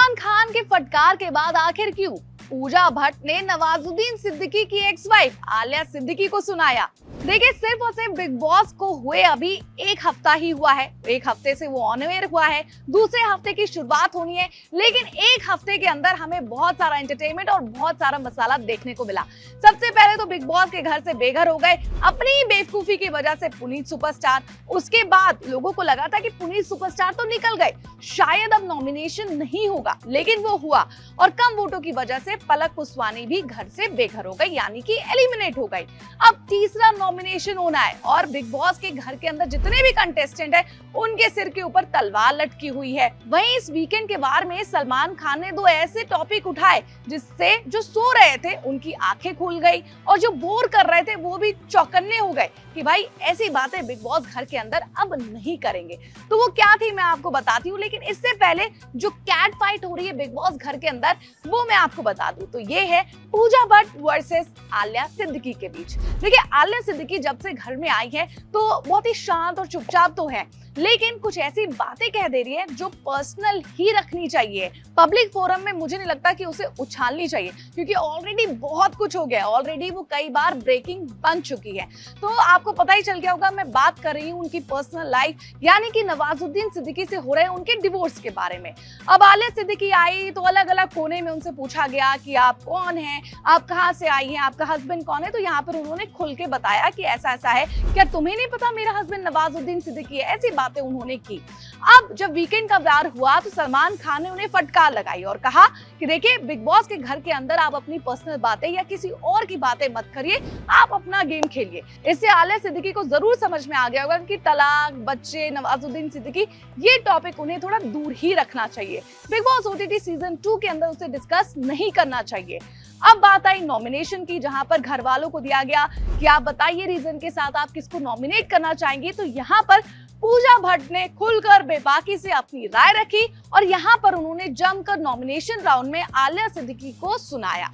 सलमान खान के फटकार के बाद आखिर क्यों पूजा भट्ट ने नवाजुद्दीन सिद्दीकी की एक्स वाइफ आलिया सिद्दीकी को सुनाया। देखिए, सिर्फ और सिर्फ बिग बॉस को हुए अभी एक हफ्ता ही हुआ है। एक हफ्ते से वो ऑन एयर हुआ है, दूसरे हफ्ते की शुरुआत होनी है, लेकिन एक हफ्ते के अंदर हमें बहुत सारा एंटरटेनमेंट और बहुत सारा मसाला देखने को मिला। सबसे पहले तो बिग बॉस के घर से बेघर हो गए अपनी ही बेवकूफी की वजह से पुनीत सुपरस्टार। उसके बाद लोगों को लगा था कि पुनीत सुपरस्टार तो निकल गए, शायद अब नॉमिनेशन नहीं होगा, लेकिन वो हुआ और कम वोटों की वजह से पलक पुस्वानी भी घर से बेघर हो गई, यानी कि एलिमिनेट हो गई। अब तीसरा नॉमिनेशन होना है और बिग बॉस के घर के अंदर जितने भी कंटेस्टेंट हैं उनके सिर के ऊपर तलवार लटकी हुई है। वहीं इस वीकेंड के वार में सलमान खान ने दो ऐसे टॉपिक उठाए जिससे जो सो रहे थे उनकी आंखें खुल गई और जो बोर कर रहे थे वो भी चौकन्ने हो गए कि भाई ऐसी बातें बिग बॉस घर के अंदर अब नहीं करेंगे। तो वो क्या थी मैं आपको बताती हूँ, लेकिन इससे पहले जो कैट फाइट हो रही है बिग बॉस घर के अंदर वो मैं आपको बता दूं। तो ये है पूजा भट्ट वर्सेस आलिया सिद्दीकी के बीच। देखिए, आलिया सिद्दीकी जब से घर में आई है तो बहुत ही शांत और चुपचाप तो है, लेकिन कुछ ऐसी बातें कह दे रही है जो पर्सनल ही रखनी चाहिए। पब्लिक फोरम में मुझे नहीं लगता कि उसे उछालनी चाहिए, क्योंकि ऑलरेडी बहुत कुछ हो गया, ऑलरेडी वो कई बार ब्रेकिंग बन चुकी है। तो आपको पता ही चल गया होगा मैं बात कर रही हूँ उनकी पर्सनल लाइफ, यानी कि नवाजुद्दीन सिद्दीकी से हो रहे उनके डिवोर्स के बारे में। अब आलिया सिद्दीकी आई तो अलग अलग कोने में उनसे पूछा गया कि आप कौन हैं, आप कहाँ से आई हैं, आपका हस्बैंड कौन है। तो यहाँ पर उन्होंने खुल के बताया कि ऐसा ऐसा है, क्या तुम्हें नहीं पता मेरा हस्बैंड नवाजुद्दीन सिद्दीकी है, ऐसी बातें उन्होंने की। अब जब वीकेंड का वार हुआ तो सलमान खान ने उन्हें फटकार लगाई और कहा कि देखिए, बिग बॉस के घर के अंदर आप अपनी पर्सनल बातें या किसी और की बातें मत करिए, आप अपना गेम खेलिए। इससे आलिया सिद्दीकी को जरूर समझ में आ गया होगा कि तलाक, बच्चे, नवाजुद्दीन सिद्दीकी, ये टॉपिक उन्हें थोड़ा दूर ही रखना चाहिए। बिग बॉस ओटीटी सीजन 2 के अंदर उसे डिस्कस नहीं करना चाहिए। अब बात आई नॉमिनेशन की, जहां पर घर वालों को दिया गया कि आप बताइए रीजन के साथ आप किसको नॉमिनेट करना चाहेंगे। तो यहाँ पर पूजा भट्ट ने खुलकर बेबाकी से अपनी राय रखी और यहाँ पर उन्होंने जमकर नॉमिनेशन राउंड में आलिया सिद्दीकी को सुनाया।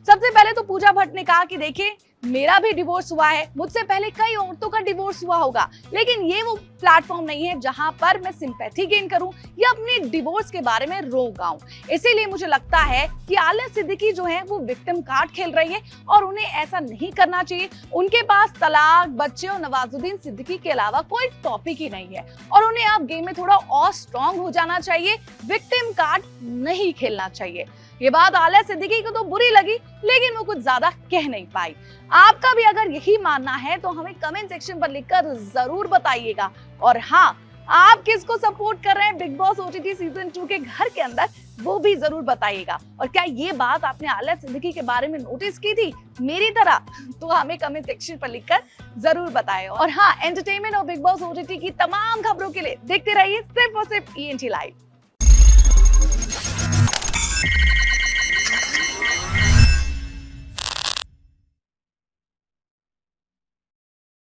सबसे पहले तो पूजा भट्ट ने कहा कि देखिए, मेरा भी डिवोर्स हुआ है, मुझसे पहले कई औरतों का डिवोर्स हुआ होगा, लेकिन ये वो प्लेटफॉर्म नहीं है जहां पर मैं सिंपैथी गेन करूं या अपने डिवोर्स के बारे में रो गाऊं। इसीलिए मुझे लगता है कि आलिया सिद्दीकी जो है वो विक्टिम कार्ड खेल रही है और उन्हें ऐसा नहीं करना चाहिए। उनके पास तलाक, बच्चे और नवाजुद्दीन सिद्दीकी के अलावा कोई टॉपिक ही नहीं है और उन्हें अब गेम में थोड़ा और स्ट्रॉन्ग हो जाना चाहिए, विक्टिम कार्ड नहीं खेलना चाहिए। ये बात आलिया सिद्दीकी को तो बुरी लगी, लेकिन वो कुछ ज्यादा कह नहीं पाई। आपका भी अगर यही मानना है तो हमें कमेंट सेक्शन पर लिखकर जरूर बताइएगा। और हाँ, आप किसको सपोर्ट कर रहे हैं बिग बॉस ओटीटी सीजन 2 के घर के अंदर, वो भी जरूर बताइएगा। और क्या ये बात आपने आलिया सिद्दीकी के बारे में नोटिस की थी मेरी तरह? तो हमें कमेंट सेक्शन पर लिखकर जरूर बताएं। और हाँ, एंटरटेनमेंट और बिग बॉस ओटीटी की तमाम खबरों के लिए देखते रहिए सिर्फ और सिर्फ ENT लाइव।